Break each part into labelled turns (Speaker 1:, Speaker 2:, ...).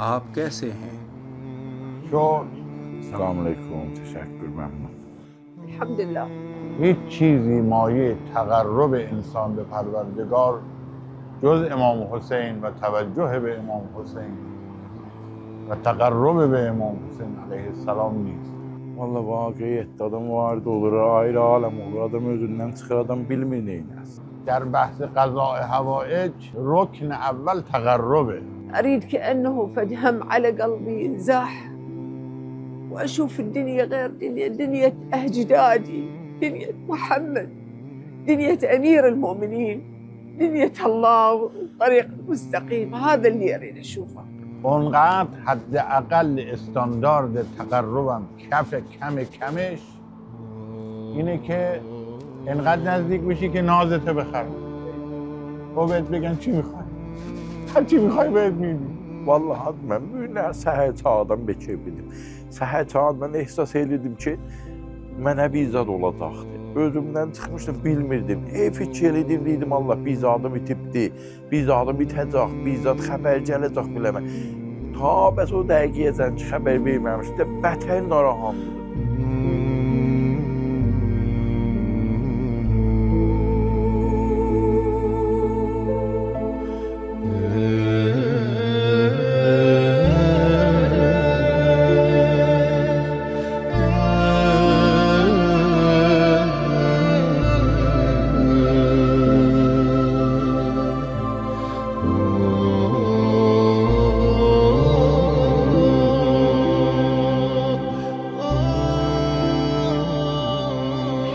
Speaker 1: आप कैसे हैं?
Speaker 2: अस्सलाम वालेकुम, तशक्कुर ममनून।
Speaker 3: अल्हम्दुलिल्लाह।
Speaker 4: هیچ چیزی مایه تقرب انسان به پروردگار جز امام حسین و توجه به امام حسین و تقرب به امام حسین علیه السلام نیست.
Speaker 2: Vallahi vaqiyyətdə adam vardı olur, ayrı aləm olur, adam özündən çıxır, adam bilmir neynəsin.
Speaker 4: در بحث قضاء حوائج رکن اول تقربه.
Speaker 3: أريد كأنه فدهم على قلبي انزاح وأشوف الدنيا غير دنيا أجدادي، دنيا محمد، دنيا أمير المؤمنين، دنيا الله والطريق المستقيم. هذا اللي أريد أشوفه.
Speaker 4: اونقدر حداقل استاندارد تقربم کف کمش اینه که اینقدر نزدیک بشی که نازته بخری و بهت بگن چی میخوای، هر چی میخوای بهت میدی.
Speaker 2: Vallahi mən bu günlər səhər çağdan bekər bildim. Səhər çağdan mən ehsas edirdim ki, mənə bir zad olacaqdı. Özümdən çıxmışdım, bilmirdim. Fikir edirdim, Allah bir zadı bitibdi, bir zadı bitəcək, bir zad xəbər gələcək biləmə. Ta bəs o dəqiqəyəcən ki, xəbər verməmişdi, bətər narahatdır.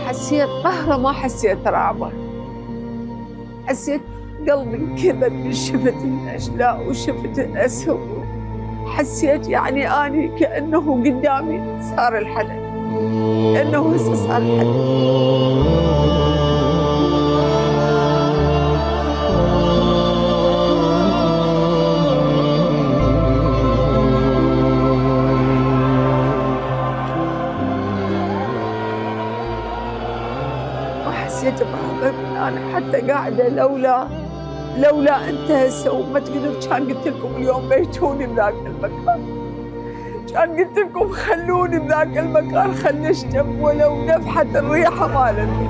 Speaker 3: حسيت قهرة، ما حسيت رعبة، حسيت قلبي انكبت من شفت الأشلاء وشفت الأسهم. حسيت يعني أني كأنه قدامي صار الحدث، كأنه هسه صار الحدث. حسيت بهذا. أنا حتى قاعدة لولا أنت هسه وما تقدر كان قلت لكم اليوم بيتوني بذاك المكان، كان قلت لكم خلوني بذاك المكان، خلني أشتم ولو نفحة الريحة مالتي.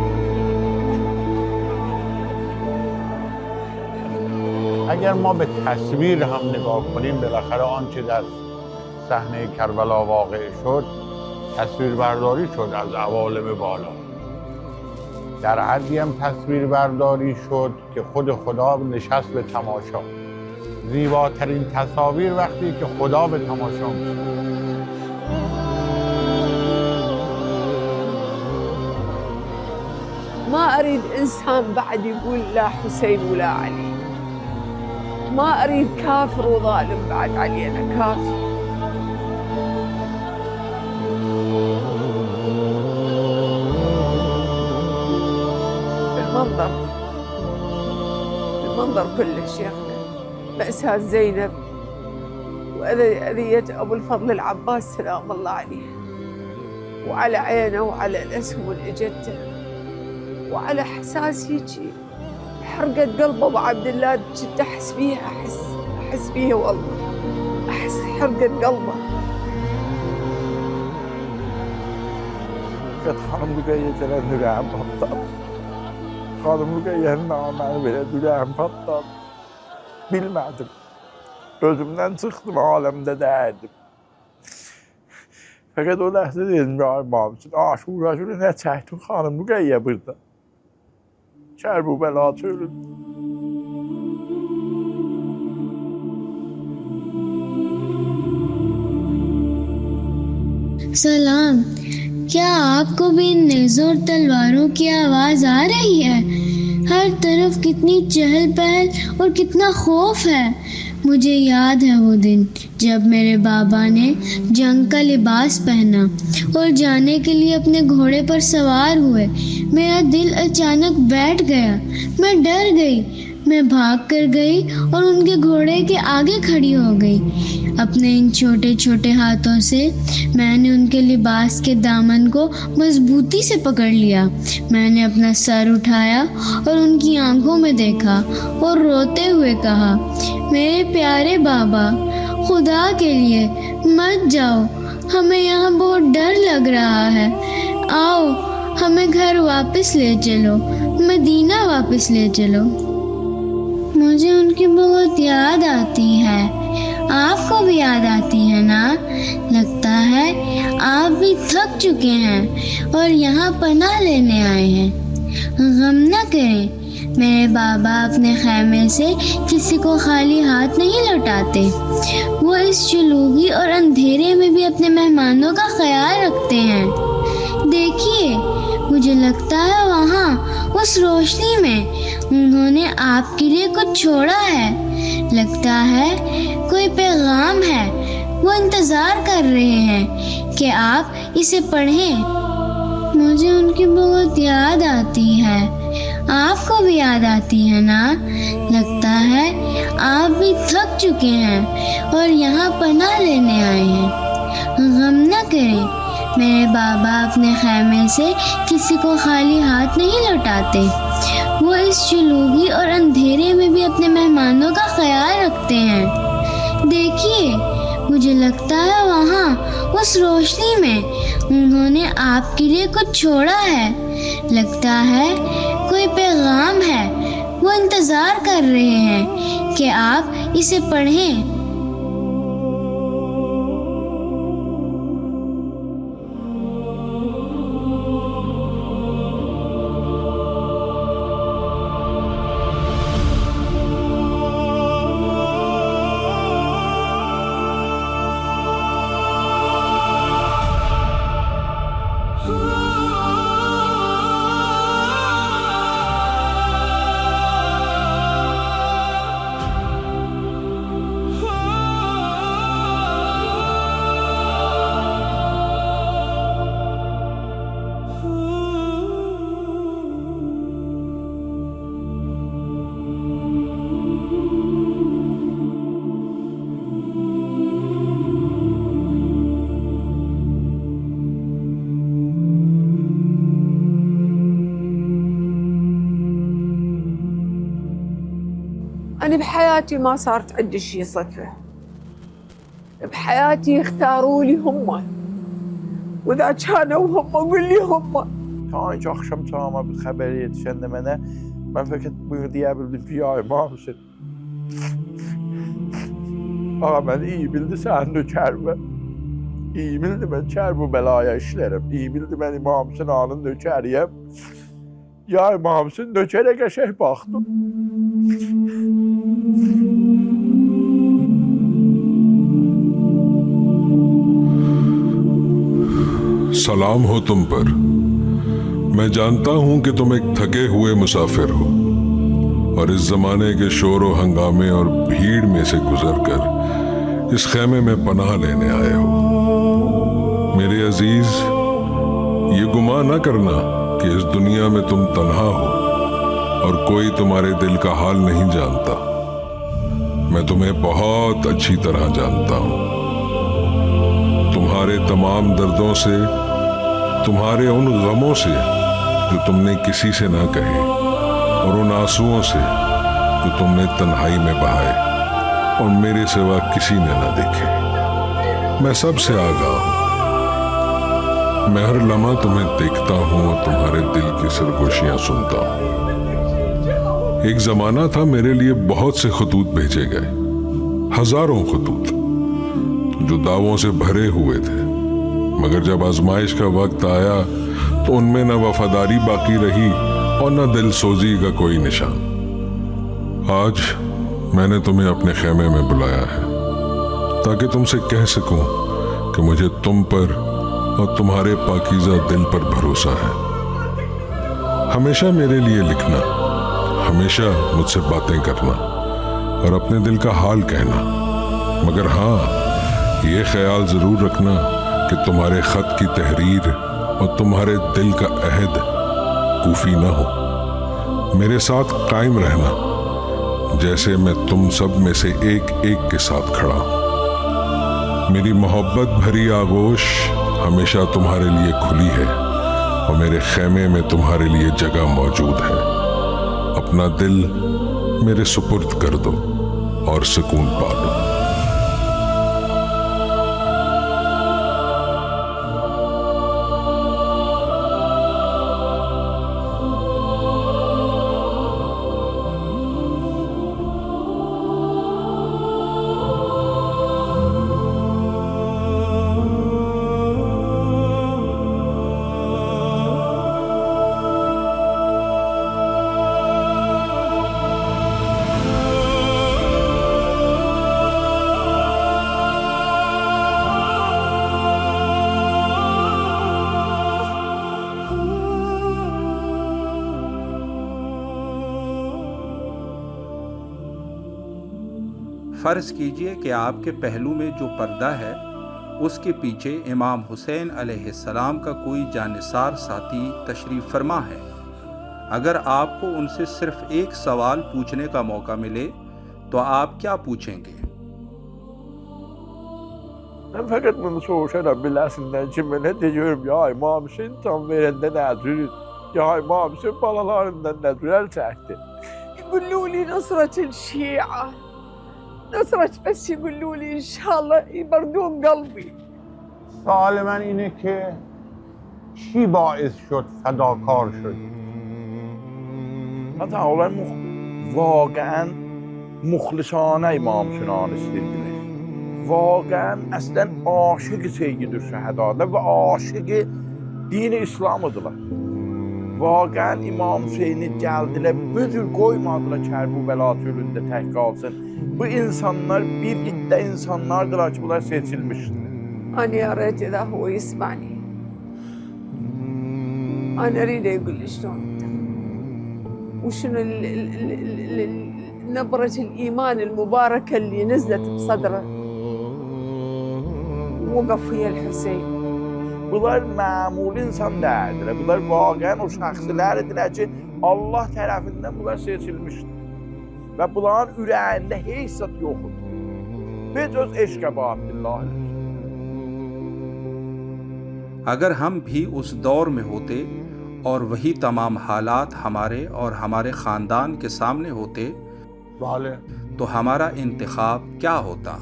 Speaker 4: اگر ما به تصویر هم نگاه کنیم بالاخره آنچه در صحنه کربلا واقع شد تصویر برداری شد از عوالم بالا. در حدی هم تصویر برداری شد که خود خدا نشست به تماشا. زیباترین تصاویر وقتی که خدا به تماشا میشه.
Speaker 3: ما أريد إنسان بعد يقول لا حسين ولا علي. ما أريد كافر وظالم بعد علي، أنا كافي. المنظر كله شيخنا، مأساة زينب وأذية أبو الفضل العباس سلام الله عليه، وعلى عينه وعلى الأسهم والإجته وعلى حساس هيجي حرقت قلبه أبو عبد الله. كنت أحس بيها، أحس بيها والله، أحس حرقت قلبه.
Speaker 2: Fakat xanım Rüqəyyə gələn ürəyim patladı. Xanım Rüqəyyənin naməni belə ürəyim patladı. Bilmədim. Özümdən çıxdım, aləmdə dərdim. Fakat o ləhzə dedim, İmam üçün, Aşura günü nə çəkdim xanım Rüqəyyə burada. Kərbəla çölündə.
Speaker 5: सलाम, क्या आपको भी इन नेज़ों और तलवारों की आवाज़ आ रही है? हर तरफ कितनी चहल पहल और कितना खौफ है। मुझे याद है वो दिन जब मेरे बाबा ने जंग का लिबास पहना और जाने के लिए अपने घोड़े पर सवार हुए। मेरा दिल अचानक बैठ गया, मैं डर गई। मैं भाग कर गई और उनके घोड़े के आगे खड़ी हो गई। अपने इन छोटे छोटे हाथों से मैंने उनके लिबास के दामन को मजबूती से पकड़ लिया। मैंने अपना सर उठाया और उनकी आंखों में देखा और रोते हुए कहा, मेरे प्यारे बाबा, खुदा के लिए मत जाओ, हमें यहाँ बहुत डर लग रहा है। आओ हमें घर वापस ले चलो, मदीना वापस ले चलो। मुझे उनकी बहुत याद आती है। आपको भी याद आती है ना? लगता है आप भी थक चुके हैं और यहाँ पनाह लेने आए हैं। गम न करें, मेरे बाबा अपने खैमे से किसी को खाली हाथ नहीं लौटाते। वो इस जुलूगी और अंधेरे में भी अपने मेहमानों का ख्याल रखते हैं। देखिए, मुझे लगता है वहाँ उस रोशनी में उन्होंने आपके लिए कुछ छोड़ा है। लगता है कोई पैगाम है। वो इंतज़ार कर रहे हैं कि आप इसे पढ़ें। मुझे उनकी बहुत याद आती है। आपको भी याद आती है ना? लगता है आप भी थक चुके हैं और यहाँ पनाह लेने आए हैं। गम न करें, मेरे बाबा अपने खैमे से किसी को खाली हाथ नहीं लौटाते। वो इस जुलूगी और अंधेरे में भी अपने मेहमानों का ख्याल रखते हैं। देखिए, मुझे लगता है वहाँ उस रोशनी में उन्होंने आपके लिए कुछ छोड़ा है। लगता है कोई पैगाम है। वो इंतज़ार कर रहे हैं कि आप इसे पढ़ें।
Speaker 3: أنا بحياتي ما صارت عندي شي صدفة. بحياتي اختاروا لي هم، وإذا كانوا هم قول لي هم.
Speaker 2: Ta önce akşam çağıma bir haber yetişende mənə, mən fəqət bunu deyə bildim ki, ya imamsın. Ağa, mən iyi bildi sənin nökərimə. İyi bildi mən kər bu bəlaya işlərəm. İyi bildi mən imamsın anın nökəriyəm. Ya imamsın, nökərə qəşəng baxdım.
Speaker 1: सलाम हो तुम पर। मैं जानता हूं कि तुम एक थके हुए मुसाफिर हो और इस जमाने के शोर व हंगामे और भीड़ में से गुजरकर इस खेमे में पनाह लेने आए हो। मेरे अजीज, ये गुमा न करना कि इस दुनिया में तुम तन्हा हो और कोई तुम्हारे दिल का हाल नहीं जानता। मैं तुम्हें बहुत अच्छी तरह जानता हूं। तुम्हारे तमाम दर्दों से, तुम्हारे उन गमों से जो तुमने किसी से ना कहे, और उन आंसुओं से जो तुमने तन्हाई में बहाए और मेरे सिवा किसी ने ना देखे, मैं सबसे आगाह हूं। मैं हर लम्हा तुम्हें देखता हूं और तुम्हारे दिल की सरगोशियां सुनता हूं। एक जमाना था मेरे लिए बहुत से खतूत भेजे गए, हजारों खतूत जो दावों से भरे हुए थे, मगर जब आजमाइश का वक्त आया तो उनमें न वफादारी बाकी रही और न दिल सोजी का कोई निशान। आज मैंने तुम्हें अपने खेमे में बुलाया है ताकि तुमसे कह सकूं कि मुझे तुम पर और तुम्हारे पाकीज़ा दिल पर भरोसा है। हमेशा मेरे लिए लिखना, हमेशा मुझसे बातें करना और अपने दिल का हाल कहना, मगर हाँ, ये ख्याल ज़रूर रखना कि तुम्हारे ख़त की तहरीर और तुम्हारे दिल का अहद कूफी ना हो। मेरे साथ कायम रहना जैसे मैं तुम सब में से एक एक के साथ खड़ा हूँ। मेरी मोहब्बत भरी आगोश हमेशा तुम्हारे लिए खुली है और मेरे खेमे में तुम्हारे लिए जगह मौजूद है। अपना दिल मेरे सुपुर्द कर दो और सुकून पा लो।
Speaker 6: फ़र्ज़ कीजिए कि आपके पहलू में जो पर्दा है उसके पीछे इमाम हुसैन अलैहिस्सलाम का कोई जानिसार साथी तशरीफ़ फरमा है। अगर आपको उनसे सिर्फ एक सवाल पूछने का मौका मिले तो आप क्या पूछेंगे?
Speaker 2: Ben fakat bunu soruşaram biləsindən ki, mən nə deyirəm, ya İmam Hüseyin tam verəndə nədir? Ya İmam Hüseyin balalarından nədir əl çəkdi?
Speaker 3: يقولوا لي نصرة الشيعة، نصرة بس يقولوا لي إن شاء الله يبردون قلبي.
Speaker 4: سوال من اینه که چی باعث شد فداکار شدی؟
Speaker 2: Hatta onlar vaqəən muxlisana İmam Hüseyin'i istədilər. Vaqəən əslən aşiq Seyyid-i Şəhədalar və aşiq dini İslamıdılar. Vaqəən İmam Hüseyin'i gəldilər, bu cür qoymadılar Kərbəla çölündə tək qalsın. Bu insanlar bir iddə insanlardılar ki, bunlar seçilmişdir.
Speaker 3: أنا يا ريت إذا هو يسمعني، أنا أريد يقول لي شلون أنت، وشنو نبرة الإيمان المباركة اللي نزلت بصدره ووقف ويا الحسين.
Speaker 2: Bunlar məmul insan deyildilər. Bunlar vaqəən o şəxslər idilər ki, Allah tərəfindən bunlar seçilmişdir. Və bunların ürəyində heç zat yoxdur. Biz öz eşqə baatdillah.
Speaker 6: अगर हम भी उस दौर में होते और वही तमाम हालात हमारे और हमारे ख़ानदान के सामने होते
Speaker 4: بله
Speaker 6: तो हमारा इंतखाब क्या होता?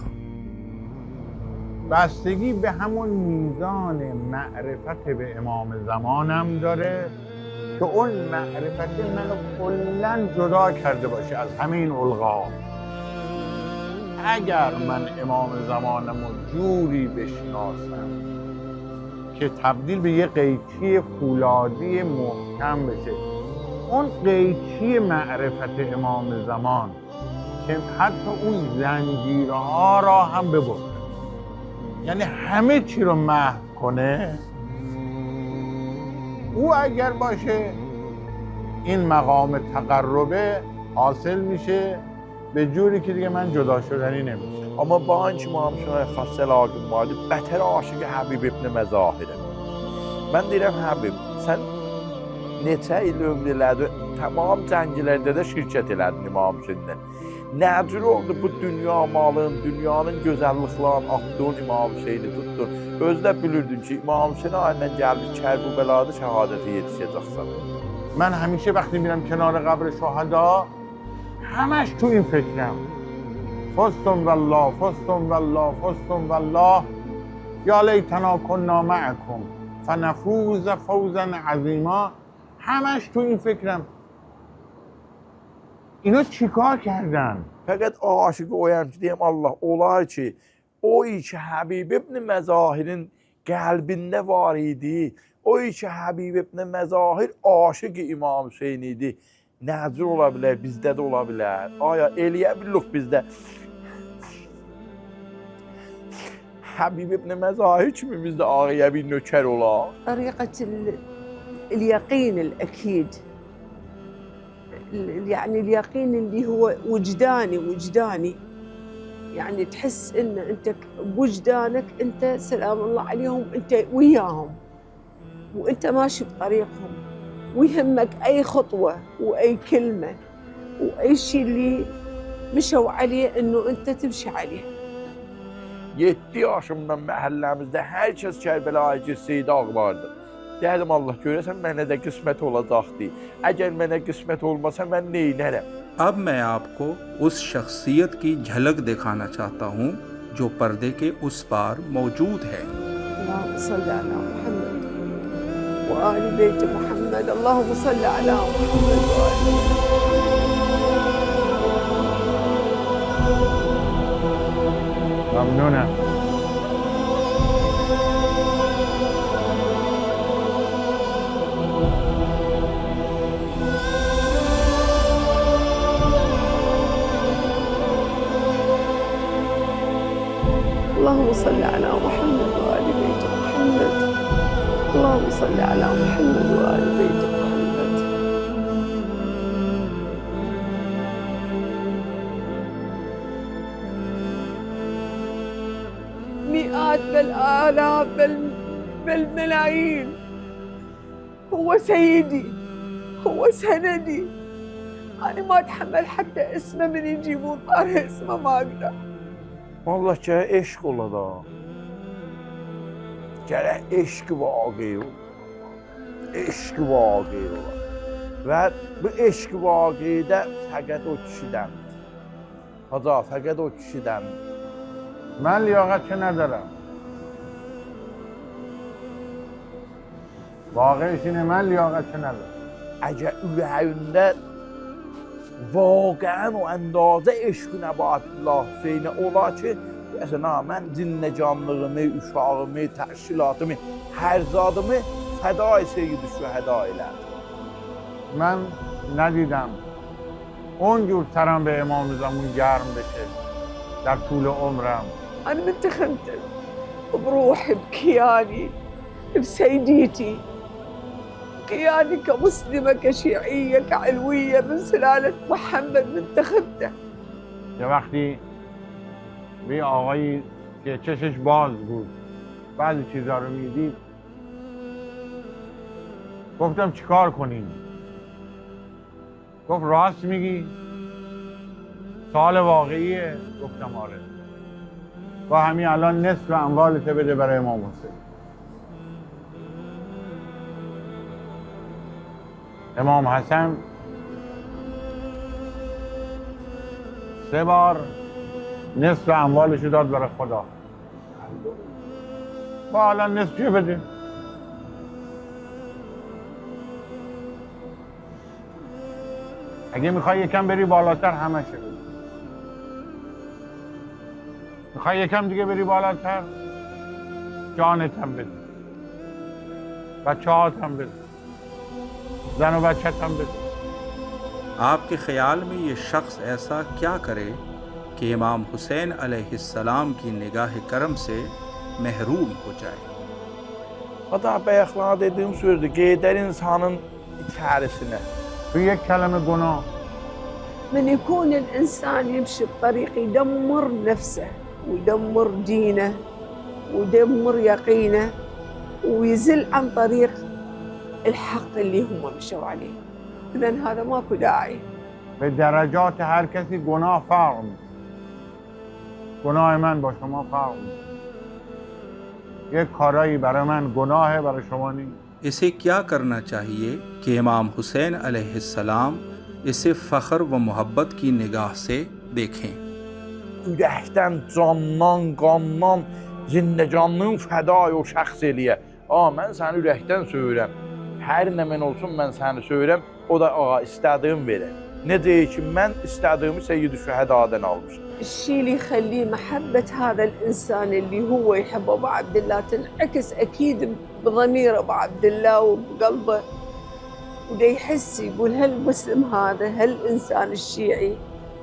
Speaker 4: بستگی به همون میزان معرفت به امام زمانم داره که اون معرفت منو کلاً جدا کرده باشه از همه این الغا. اگر من امام زمانم رو جوری بشناسم که تبدیل به یه قیچی فولادی محکم بشه، اون قیچی معرفت امام زمان که حتی اون زنجیرها را هم ببره، یعنی همه چی رو محو کنه، او اگر باشه این مقام تقربه حاصل میشه به جوری که دیگه من جدا شدنی نمیشه.
Speaker 2: Amma bağın ki, İmam Hüseyinə xas əlaqəm vardı, bətər aşıqı Həbib ibn Məzahirə. Mən deyirəm, Həbib, sən neçə il ömr elədin, tamam cəngilərdə də şirkət elədin İmam Hüseyinlə. Nədir oldu bu dünya malın, dünyanın gözəlliklərini atdığın İmam Hüseyini tuttun. Özdə bilirdin ki, İmam Hüseyin ayından gəlmiş Kərbəlada şəhadətə yetişəcəksən.
Speaker 4: من همیشه وقتی میرم کنار قبر شهدا همش تو این فکرم، فستم والله فستم والله فستم والله یا لیتنا کنا معکم فنفوز فوزا عظیما. همش تو این فکرم اینا چیکار کردن؟
Speaker 2: Fəqət aşıqı oyam ki, deyəm Allah, olar ki, o iki Həbib ibn Məzahirin qəlbində var idi. O iki Həbib ibn Məzahir aşıqı İmam Hüseyin idi. Nəzir ola bilər, bizdə də ola bilər. Aya, eləyə bilirik bizdə. Həbib ibn Məzahir kimi bizdə ağaya bir nökər olar.
Speaker 3: طريقة اليقين الأكيد، يعني اليقين اللي هو وجداني، يعني تحس إن أنت بوجدانك أنت سلام الله عليهم، أنت وياهم وأنت ماشي بطريقهم، ويهمك أي خطوة وأي كلمة وأي شيء اللي مشوا عليه إنه أنت تمشي عليه.
Speaker 2: 7 yaşımdan məhəlləmizdə hər kəs Kərbəlaya getsəydi ağlardı. Deyərdim Allah, görəsən mənə də qismət olacaqdı. Əgər mənə qismət olmasa mən neynərəm?
Speaker 6: अब मैं आपको उस शख्सियत की झलक दिखाना चाहता हूँ जो पर्दे के उस पार मौजूद है।
Speaker 3: اللهم صل على محمد وآل بيت محمد، اللهم صل على محمد وآل
Speaker 4: ممنونم.
Speaker 3: اللهم صل على محمد وآل بيت محمد، اللهم صل على محمد وآل بيت محمد. بالآلاف بالملايين. هو سيدي، هو سندي. أنا ما أتحمل حتى اسمه من يجيبون طاري اسمه ما أقدر.
Speaker 2: والله gərək eşq ola da. Gərək eşq vaqi ola. Eşq vaqi ola. Və bu eşq vaqidə fəqət o kişidəndir. Haca, fəqət o kişidəndir.
Speaker 4: من لیاقت ندارم. واقعش اینه من لیاقت ندارم.
Speaker 2: Əgər ürəyində vaqəən o əndazə eşq Nəbatullah Hüseynə ola ki, məsələn, mən cinləcanlığımı, uşağımı, təşkilatımı, hər zadımı fədai Seyyid-i Şühəda elədim.
Speaker 4: من ندیدم اونجور سرم به امام زمان گرم بشه در طول عمرم.
Speaker 3: أنا منتخبت بروحي، بكياني، بسيديتي، كياني كمسلمة، كشيعية، كعلوية من سلالة محمد منتخبته.
Speaker 4: یه وقتی به یه آقایی که چشش باز بود بعضی چیزا رو میدید گفتم چیکار کنیم؟ گفت راست میگی؟ سوال واقعیه؟ گفتم آره. با همین الان نصف اموالت بده برای امام حسین. امام حسن 3 بار نصف اموالشو داد برای خدا. با الان نصفی بده. اگه میخوای یکم بری بالاتر همشه بده. میخوای یکم دیگه بری بالاتر جانت هم بده، بچه‌هات هم بده، زن و بچت هم بده.
Speaker 6: आपके ख्याल में ये शख्स ऐसा क्या करे कि इमाम हुसैन अलैहिस्सलाम की निगाह करम से महरूम हो जाए?
Speaker 2: Hatta bayaqlar dediyim sözdür, gedər insanın içərisinə.
Speaker 4: تو یک کلمه گناه
Speaker 3: من يكون الإنسان يمشي بطريق يدمر نفسه ويدمر دينه ويدمر يقينه ويزل عن طريق الحق اللي هم مشوا عليه. إذن هذا ماكو داعي.
Speaker 4: به درجات هر کسی گناه فرق میکنه. گناه من با شما فرق میکنه. یک کارایی برای من گناهه، برای شما نیست.
Speaker 6: इसे क्या करना चाहिए कि इमाम हुसैन अलैहिस्सलाम इसे फ़ख्र व मोहब्बत की निगाह से देखें?
Speaker 2: Ürəkdən, candan, qandan, zindəcanlığın fədai o şəxs eləyə. Mən səni ürəkdən söyürəm. Hər nə mən olsun, mən səni söyürəm. O da istədiyim verər. Necə ki, mən istədiyimi Seyyid-i Şühədadan almışım.
Speaker 3: الشيء اللي يخليه محبة هذا الإنسان اللي هو يحب أبو عبد الله تنعكس أكيد بضمير أبو عبد الله وبقلبه، وده يحس يقول هالمسلم هذا، هالإنسان الشيعي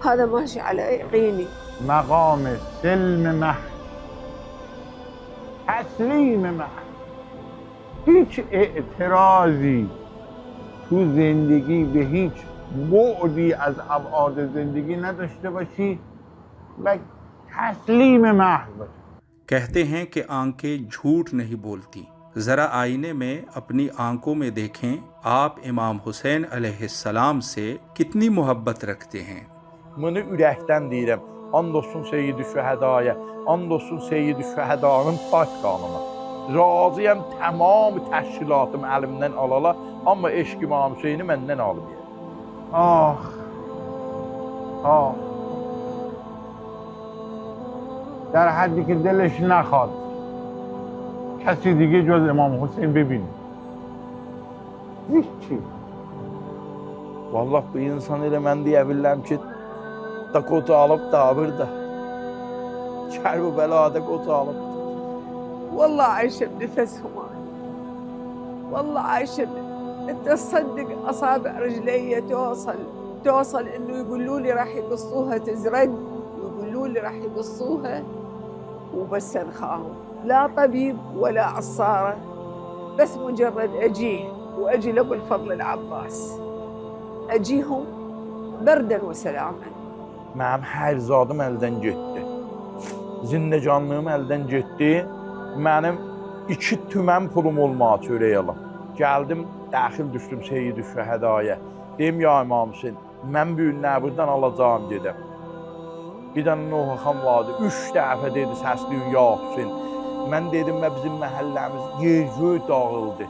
Speaker 3: هذا ماشي على يقيني.
Speaker 4: مقام سلم محض، تسلیم محض. هیچ اعتراضی تو زندگی به هیچ بعدی از ابعاد زندگی نداشته باشی و تسلیم محض باشی.
Speaker 6: कहते हैं कि आंखें झूठ नहीं बोलती। ज़रा आईने में अपनी आंखों में देखें आप इमाम हुसैन अलैहिस्सलाम से कितनी मोहब्बत रखते हैं।
Speaker 2: Bunu ürəkdən deyirəm. And olsun Seyyid-i Şühədaya, and olsun Seyyid-i Şühədanın pak qanına. Razıyam tamam təşkilatım əlimdən alala, amma eşq İmam Hüseyni məndən alıb.
Speaker 4: آخ آخ در حدی که دلش نخواد کسی دیگه جز امام حسین ببینه. هیچی.
Speaker 2: Vallahi bu insan elə mən deyə bilirəm ki, Dakota alıb dabır da. Kərbəla Dakota alıb.
Speaker 3: والله عايشة بنفسهم أنا. والله عايشة أنت تصدق أصابع رجلي توصل إنه يقولوا لي راح يقصوها تزرق، ويقولوا لي راح يقصوها وبس أنخاهم، لا طبيب ولا عصارة، بس مجرد أجيه وأجي لأبو الفضل العباس أجيهم بردا وسلاما.
Speaker 2: Mənim hər zadım əldən getdi. Zindəcanlığım əldən getdi. Mənim 2 tümən pulum olmağı çörək alam. Gəldim, daxil düşdüm Seyyid-i Şəhədaya. Deyim, ya İmam Hüseyin, mən bu günlər buradan alacağım gedəm. Bir dənə Nuh Xan vardı, 3 dəfə dedi səsliyin, ya Hüseyin. Mən dedim, bizim məhəlləmiz yer-göy dağıldı.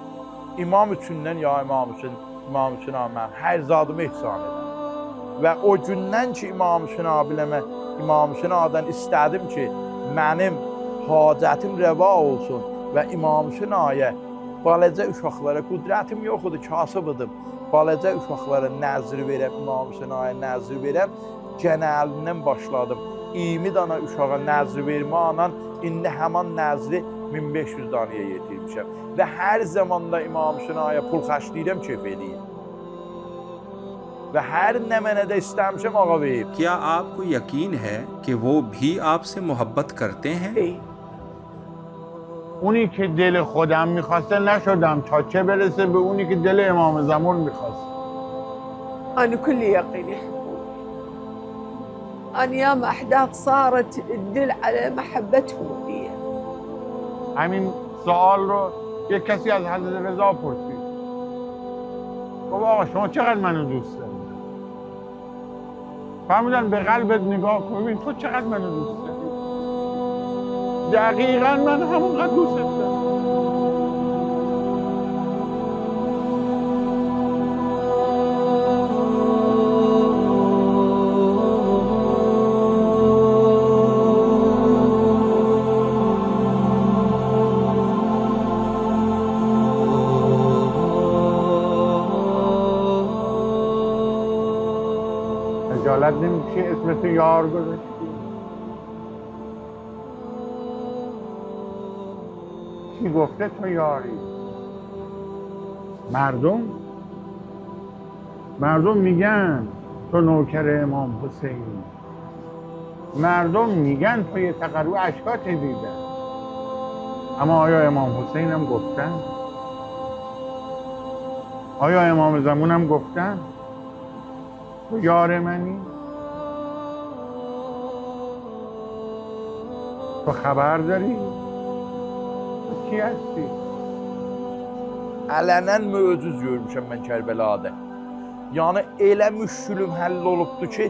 Speaker 2: İmam üçündən, ya İmam Hüseyin, İmam Hüseyin abi, mən hər zadımı ihsan edəm. Və o gündən ki, İmam Hüseyin abilə mən İmam Hüseyin abidən istədim ki, mənim hacətim rəva olsun və İmam Hüseyin ayə balaca uşaqlara, qüdrətim yox idi, kasıb idim. Balaca uşaqlara nəzr verəm, İmam Hüseyin ayə nəzr verəm. Cənəlindən başladım. 20 dana uşağa nəzr vermə anan, indi həman nəzri 1500 danaya yetirmişəm. Və hər zamanda İmam Hüseyin ayə pul xərcləyirəm, keyf eləyim. Və hər nə mənə də istəmişəm, ağa verib.
Speaker 6: क्या आपको यकीन है कि वो भी आपसे मोहब्बत करते हैं?
Speaker 3: إيه.
Speaker 4: اونی که دل خودم میخواسته نشدم تا چه برسه به اونی که دل امام زمان میخواست.
Speaker 3: أنا كل يقين يحبوني. أنا ياما أحداث صارت تدل على محبتهم لي.
Speaker 4: همین سوال رو یک کسی از حضرت رضا پرسید. گفت آقا شما چقدر منو دوست داری؟ فرمودن به قلبت نگاه کن ببین تو چقدر منو دوست داری؟ دقیقاً من همونقدر دوست دارم. خجالت نمیکشی اسم تو یار گذاشتی؟ کی گفته تو یاری؟ مردم میگن تو نوکر امام حسین. مردم میگن تو یه تقرو اشکات دیدن. اما آیا امام حسین هم گفتن؟ آیا امام زمان هم گفتن؟ تو یار منی؟ تو خبر داری؟ تو کی هستی؟
Speaker 2: Ələnən möcüz görmüşəm mən Kərbəlada. Yəni elə müşkülüm həll olubdu ki,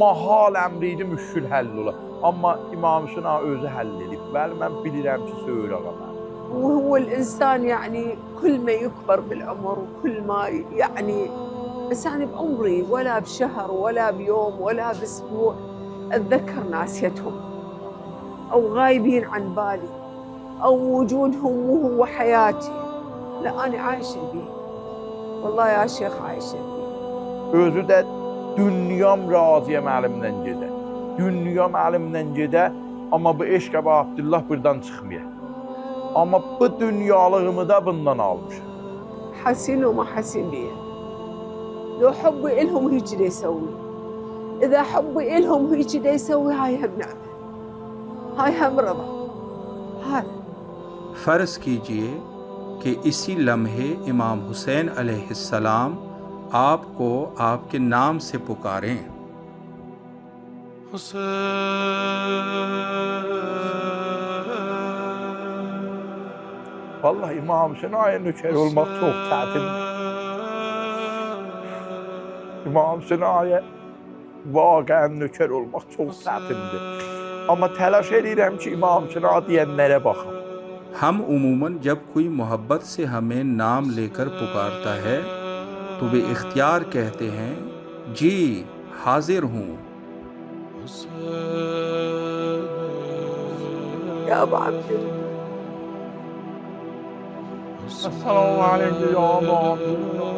Speaker 2: mahal əmri idi müşkül həll ola. Amma İmam Hüseyin ağa özü həll edib. Bəli, mən bilirəm ki, söyür ağa mən.
Speaker 3: وهو الإنسان يعني كل ما يكبر بالعمر وكل ما يعني بس يعني بعمري ولا بشهر ولا بيوم ولا بأسبوع أتذكر ناسيتهم أو غايبين عن بالي أو وجودهم وهو حياتي. لا أنا عايشة به والله يا شيخ عايشة به.
Speaker 2: Özü də dünyam razıyam əlimdən gedə. Dünyam əlimdən gedə, amma bu eşq əbə Abdullah buradan çıxmaya. Amma bu dünyalığımı da bundan almışım.
Speaker 3: حاسين وما حاسين بيه. لو حبي إلهم هيك دا يسوي. إذا حبي إلهم هيك دا يسوي هاي هم نعمة. هاي هم رضا. هذا.
Speaker 6: फ़र्ज़ कीजिए कि इसी लम्हे इमाम हुसैन अलैहिस्सलाम आपको आपके नाम से पुकारें।
Speaker 2: Vallahi İmam Hüseyin ağa nökər olmaq çox çətindir. İmam Hüseyin ağa vaqəən nökər olmaq çox çətindir. Amma təlaş edirəm ki, İmam Hüseyin ağa deyənlərə baxım.
Speaker 6: हम उमूमन जब कोई मोहब्बत से हमें नाम लेकर पुकारता है तो वे इख्तियार कहते हैं जी हाजिर हूँ।
Speaker 3: يا أبا عبد الله.
Speaker 4: السلام عليك يا أبا عبد الله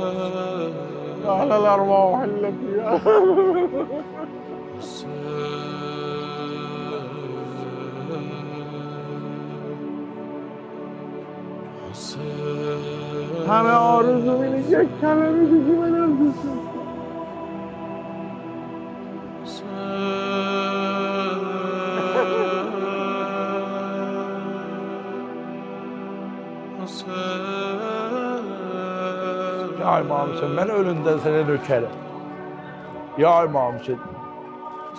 Speaker 4: يا أهل الأرواح التي همه آرزو اینه یک کلمه دیگه منم دوست
Speaker 2: Ya İmam Hüseyin, mən ölündən sənə nökərəm. Ya İmam Hüseyin,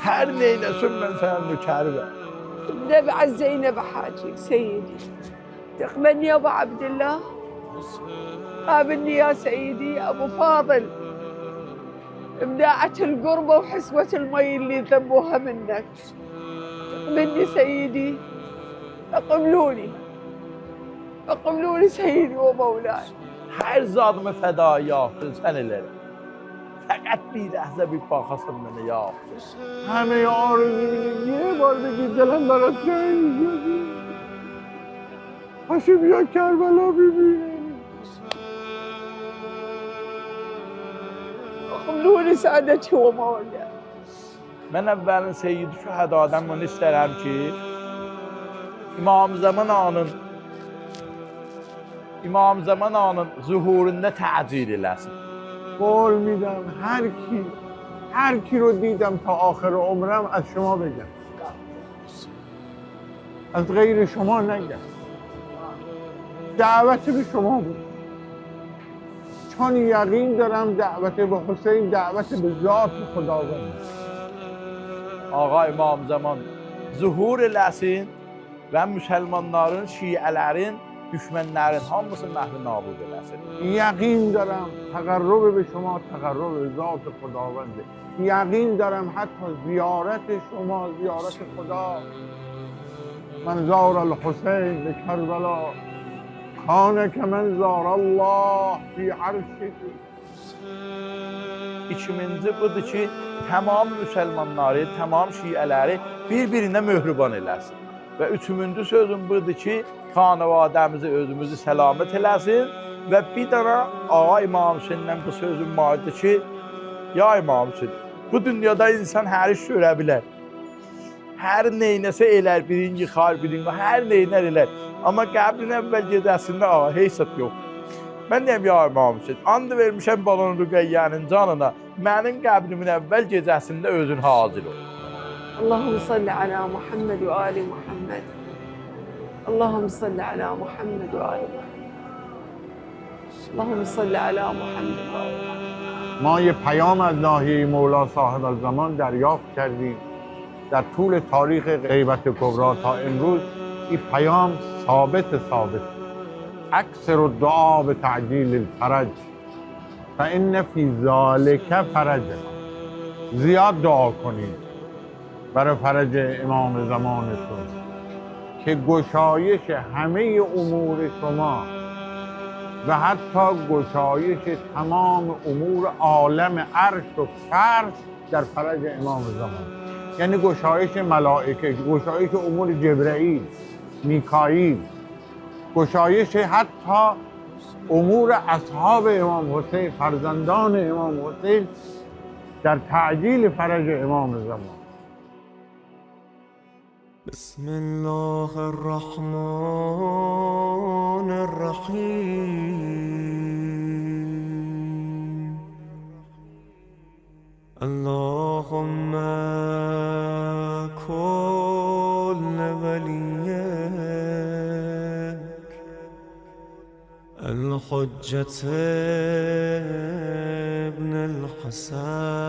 Speaker 2: hər neynəsin mən sənə nökərəm.
Speaker 3: نبع زينب حاجي سيدي، تقبلني يا أبو عبد الله، قابلني يا سيدي أبو فاضل، إبداعة القربة وحسوة المي اللي ذبوها منك، تقبلني سيدي، اقبلوني سيدي ومولاي.
Speaker 2: Her zadımı feda ya Hafiz sen ileri. Fakat bir lahze bir bakasın beni ya Hafiz.
Speaker 4: همه آرزو یه بار بگید دلم برات تنگ شده. پاشو بیا کربلا ببین.
Speaker 3: اقبلوني سادتي ومولاي.
Speaker 2: Ben evvelin Seyyid-i Şüheda'dan bunu isterim ki İmam Zaman Ağa'nın zuhurunda təcil eləsin.
Speaker 4: قول میدم هر کی رو دیدم تا آخر عمرم از شما بگم، از غیر شما نگم. دعوت به شما بود، چون یقین دارم دعوت به حسین دعوت به ذات خداوند.
Speaker 2: Ağa İmam Zaman zuhur eləsin və müsəlmanların, şiələrin, düşmənlərin hamısını məhv nabud eləsin.
Speaker 4: یقین دارم تقرب به شما تقرب به ذات خداونده. یقین دارم حتی زیارت شما زیارت خدا. من زار الحسین به کربلا کان که من زار الله فی عرشه.
Speaker 2: 2000-ci budur ki, tamam müsəlmanları, tamam şiələri bir-birinə möhrüban eləsin. Və 3-cü sözüm budur ki, xanavadəmizi, özümüzü səlamət eləsin. Və bir dana Ağa İmam Hüseyndən bu sözüm vardı ki, ya İmam Hüseyin, bu dünyada insan hər iş görə bilər. Hər neynəsə elər, birini yıxar, birini, hər neynər elər. Amma qəbrin əvvəl gedəsində ağa, heysət yox. Mən deyəm, ya İmam Hüseyin, and vermişəm Balon Rüqəyyənin canına, mənim qəbrimin əvvəl gecəsində özün hazır ol.
Speaker 3: اللهم صل على محمد وآل محمد. اللهم صل على محمد وآل محمد. اللهم صل على محمد وآل محمد.
Speaker 4: ما یه پیام از ناحیه مولا صاحب الزمان دریافت کردیم. در طول تاریخ غیبت کبری تا امروز این پیام ثابت اکثر الدعا به تعجیل الفرج فإن فی ذلک فرج. زیاد دعا کنید برای فرج امام زمانتون که گشایش همه امور شما و حتی گشایش تمام امور عالم عرش و فرش در فرج امام زمان، یعنی گشایش ملائکه، گشایش امور جبرئیل، میکائیل، گشایش حتی امور اصحاب امام حسین، فرزندان امام حسین در تعجیل فرج امام زمان.
Speaker 7: بسم الله الرحمن الرحیم. اللهم كل وليك الحجة ابن الحسن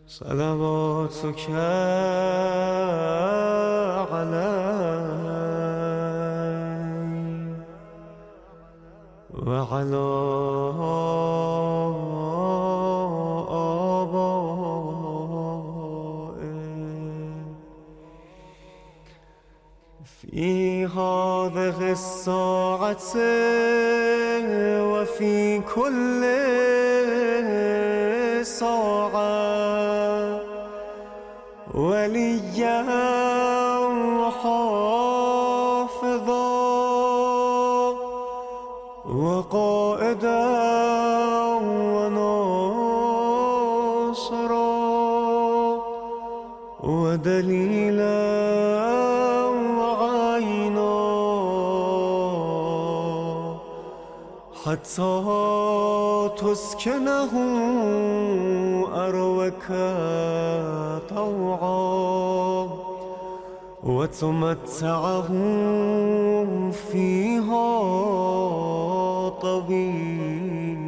Speaker 7: صلواتك عليه وعلى آبائه في هذه الساعة وفي كل ساعة وليا وحافظا وقائدا وناصرا ودليلا وعينا حتى تسكنه أروك طوعا وتمتعه فيها طويلا.